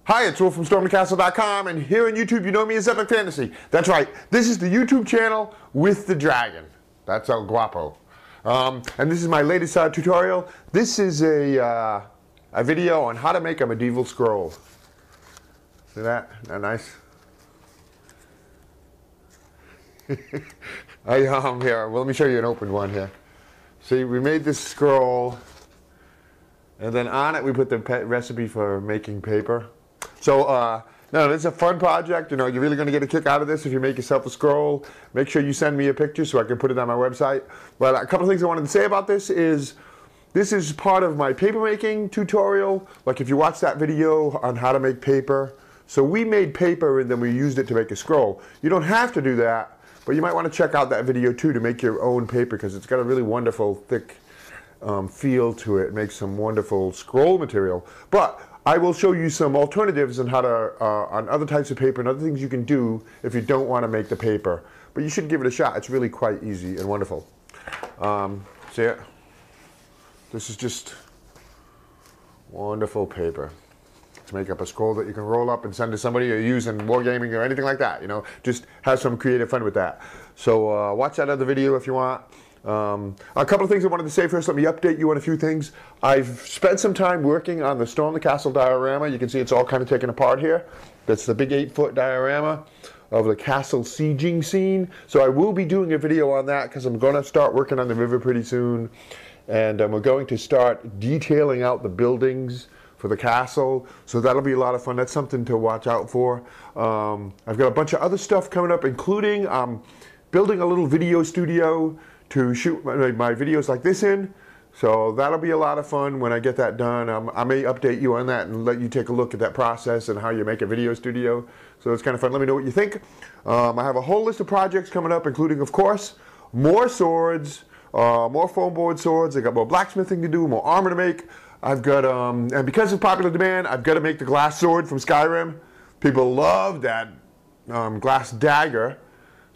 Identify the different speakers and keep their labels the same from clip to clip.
Speaker 1: Hi, it's Wolf from StormTheCastle.com, and here on YouTube you know me as Epic Fantasy. That's right, this is the YouTube channel with the dragon. That's El Guapo. And this is my latest tutorial. This is a video on how to make a medieval scroll. See that? Isn't that nice? Here, well, let me show you an open one here. See, we made this scroll, and then on it we put the recipe for making paper. So, no, this is a fun project. You know, you're really going to get a kick out of this if you make yourself a scroll. Make sure you send me a picture so I can put it on my website. But a couple of things I wanted to say about this is part of my paper making tutorial. Like if you watch that video on how to make paper. So we made paper and then we used it to make a scroll. You don't have to do that, but you might want to check out that video too to make your own paper because it's got a really wonderful thick feel to it. It makes some wonderful scroll material. But I will show you some alternatives on how to on other types of paper and other things you can do if you don't want to make the paper. But you should give it a shot. It's really quite easy and wonderful. See it? This is just wonderful paper to make up a scroll that you can roll up and send to somebody or use in wargaming or anything like that. You know, just have some creative fun with that. So watch that other video if you want. A couple of things I wanted to say first. Let me update you on a few things. I've spent some time working on the Storm the Castle diorama. You can see it's all kind of taken apart here. That's the big 8-foot diorama of the castle sieging scene. So I will be doing a video on that because I'm going to start working on the river pretty soon. And we're going to start detailing out the buildings for the castle. So that'll be a lot of fun. That's something to watch out for. I've got a bunch of other stuff coming up, including building a little video studio to shoot my videos like this in. So that'll be a lot of fun when I get that done. I may update you on that and let you take a look at that process and how you make a video studio. So it's kind of fun. Let me know what you think. I have a whole list of projects coming up, including, of course, more swords, more foam board swords. I got more blacksmithing to do, more armor to make. I've got, and because of popular demand, I've got to make the glass sword from Skyrim. People love that glass dagger.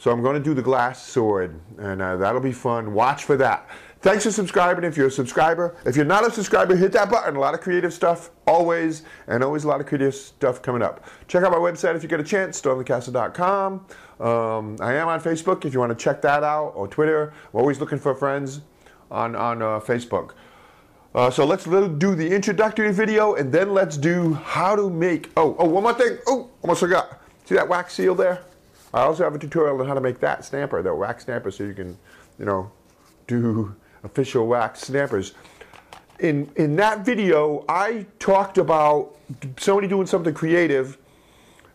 Speaker 1: So I'm going to do the glass sword, and that'll be fun. Watch for that. Thanks for subscribing if you're a subscriber. If you're not a subscriber, hit that button. A lot of creative stuff, always, and always a lot of creative stuff coming up. Check out my website if you get a chance, stormthecastle.com. I am on Facebook if you want to check that out, or Twitter. I'm always looking for friends on Facebook. So let's do the introductory video, and then let's do how to make, one more thing. Oh, almost forgot. See that wax seal there? I also have a tutorial on how to make that stamper, that wax stamper, so you can, you know, do official wax stampers. In that video, I talked about somebody doing something creative,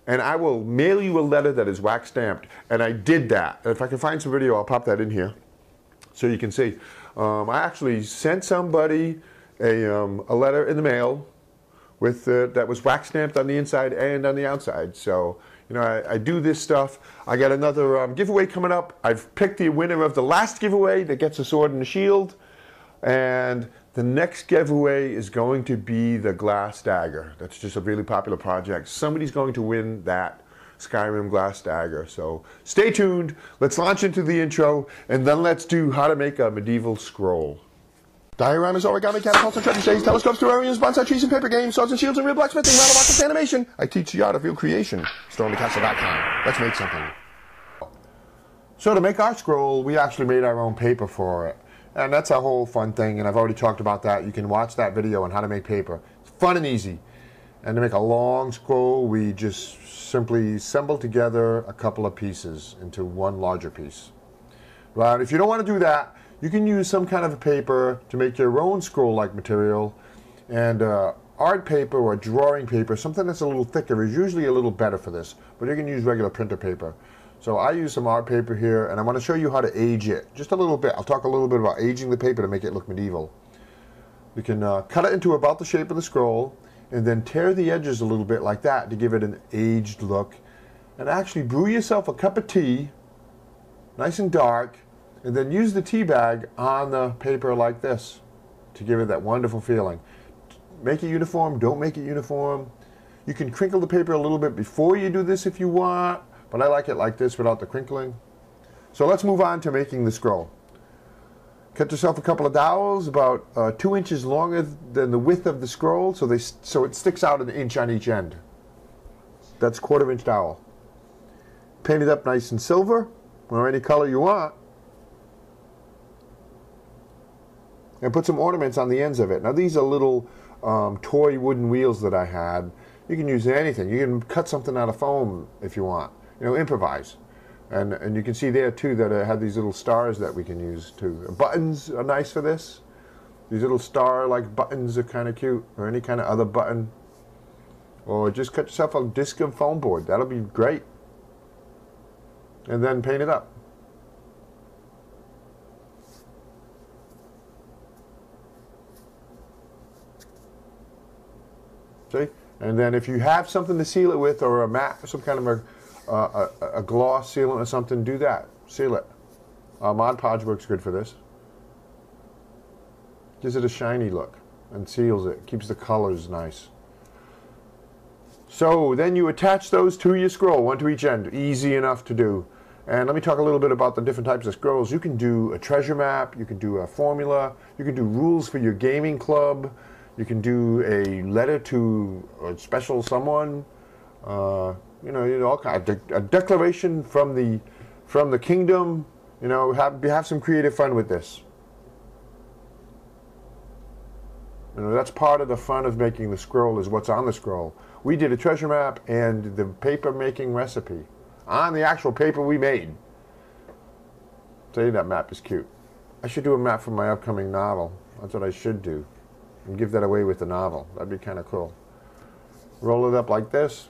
Speaker 1: and I will mail you a letter that is wax stamped, and I did that. If I can find some video, I'll pop that in here so you can see. I actually sent somebody a letter in the mail with that was wax stamped on the inside and on the outside. So, you know, I do this stuff. I got another giveaway coming up. I've picked the winner of the last giveaway that gets a sword and a shield. And the next giveaway is going to be the glass dagger. That's just a really popular project. Somebody's going to win that Skyrim glass dagger. So stay tuned. Let's launch into the intro, and then let's do how to make a medieval scroll. Dioramas, origami, catapults, and trebuchets, telescopes, terrariums, bonsai trees, and paper games, swords and shields, and real blacksmithing, rattle rockets, animation. I teach the art of real creation. StormTheCastle.com. Let's make something. So to make our scroll, we actually made our own paper for it. And that's a whole fun thing, and I've already talked about that. You can watch that video on how to make paper. It's fun and easy. And to make a long scroll, we just simply assemble together a couple of pieces into one larger piece. But if you don't want to do that, you can use some kind of a paper to make your own scroll-like material, and art paper or drawing paper, something that's a little thicker, is usually a little better for this, but you can use regular printer paper. So I use some art paper here, and I want to show you how to age it, just a little bit. I'll talk a little bit about aging the paper to make it look medieval. You can cut it into about the shape of the scroll, and then tear the edges a little bit like that to give it an aged look, and actually brew yourself a cup of tea, nice and dark, and then use the tea bag on the paper like this to give it that wonderful feeling. Make it uniform, don't make it uniform. You can crinkle the paper a little bit before you do this if you want, but I like it like this without the crinkling. So let's move on to making the scroll. Cut yourself a couple of dowels about 2 inches longer than the width of the scroll, so it sticks out an inch on each end. That's 1/4 inch dowel. Paint it up nice and silver, or any color you want. And put some ornaments on the ends of it. Now these are little toy wooden wheels that I had. You can use anything. You can cut something out of foam if you want. You know, improvise. And you can see there too that I have these little stars that we can use too. Buttons are nice for this. These little star-like buttons are kind of cute, or any kind of other button. Or just cut yourself a disc of foam board. That'll be great. And then paint it up. See? And then if you have something to seal it with, or a mat, some kind of a gloss sealant or something, do that. Seal it. Mod Podge works good for this. Gives it a shiny look and seals it. Keeps the colors nice. So then you attach those to your scroll, one to each end. Easy enough to do. And let me talk a little bit about the different types of scrolls. You can do a treasure map, you can do a formula, you can do rules for your gaming club, you can do a letter to a special someone, all kinds. A declaration from the kingdom. You know, have some creative fun with this. You know, that's part of the fun of making the scroll, is what's on the scroll. We did a treasure map and the paper making recipe on the actual paper we made. I'll tell you, that map is cute. I should do a map for my upcoming novel. That's what I should do. And give that away with the novel. That'd be kind of cool. Roll it up like this.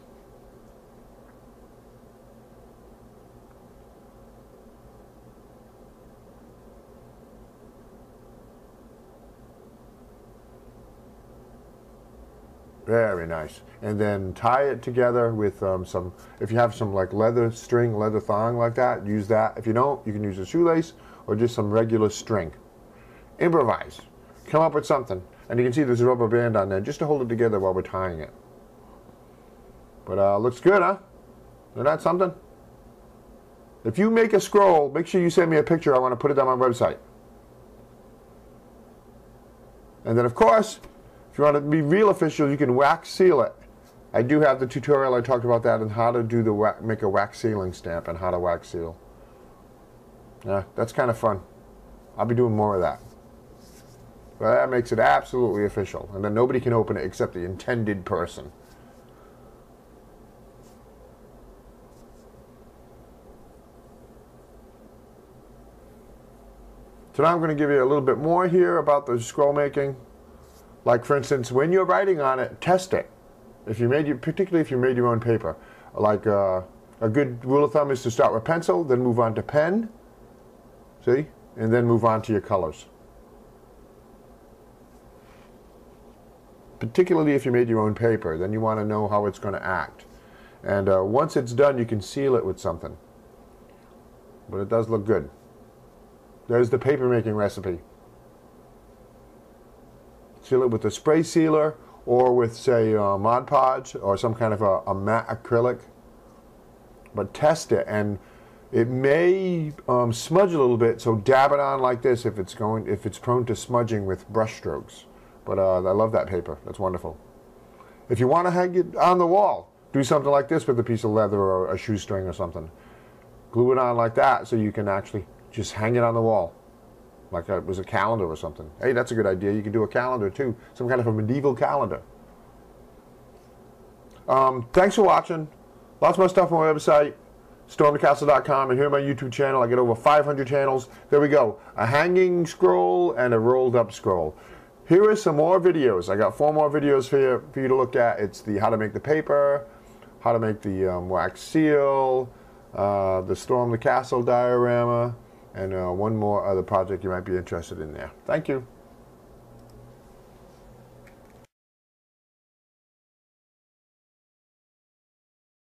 Speaker 1: Very nice. And then tie it together with some, if you have some like leather string, leather thong like that, use that. If you don't, you can use a shoelace or just some regular string. Improvise. Come up with something. And you can see there's a rubber band on there just to hold it together while we're tying it. But looks good, huh? Isn't that something? If you make a scroll, make sure you send me a picture. I want to put it on my website. And then, of course, if you want to be real official, you can wax seal it. I do have the tutorial. I talked about that and how to do the make a wax sealing stamp and how to wax seal. Yeah, that's kind of fun. I'll be doing more of that. But that makes it absolutely official. And then nobody can open it except the intended person. So now I'm going to give you a little bit more here about the scroll making. Like, for instance, when you're writing on it, test it. Particularly if you made your own paper. Like a good rule of thumb is to start with pencil, then move on to pen. See? And then move on to your colors. Particularly if you made your own paper, then you want to know how it's going to act. And once it's done, you can seal it with something. But it does look good. There's the paper making recipe. Seal it with a spray sealer or with, say, Mod Podge or some kind of a matte acrylic. But test it, and it may smudge a little bit, so dab it on like this if it's prone to smudging with brush strokes. But I love that paper. That's wonderful. If you want to hang it on the wall, do something like this with a piece of leather or a shoestring or something. Glue it on like that so you can actually just hang it on the wall. Like it was a calendar or something. Hey, that's a good idea. You can do a calendar too. Some kind of a medieval calendar. Thanks for watching. Lots more stuff on my website, stormthecastle.com, and here on my YouTube channel. I get over 500 channels. There we go. A hanging scroll and a rolled up scroll. Here are some more videos. I got 4 more videos for you to look at. It's the how to make the paper, how to make the wax seal, the Storm the Castle diorama, and one more other project you might be interested in there. Thank you.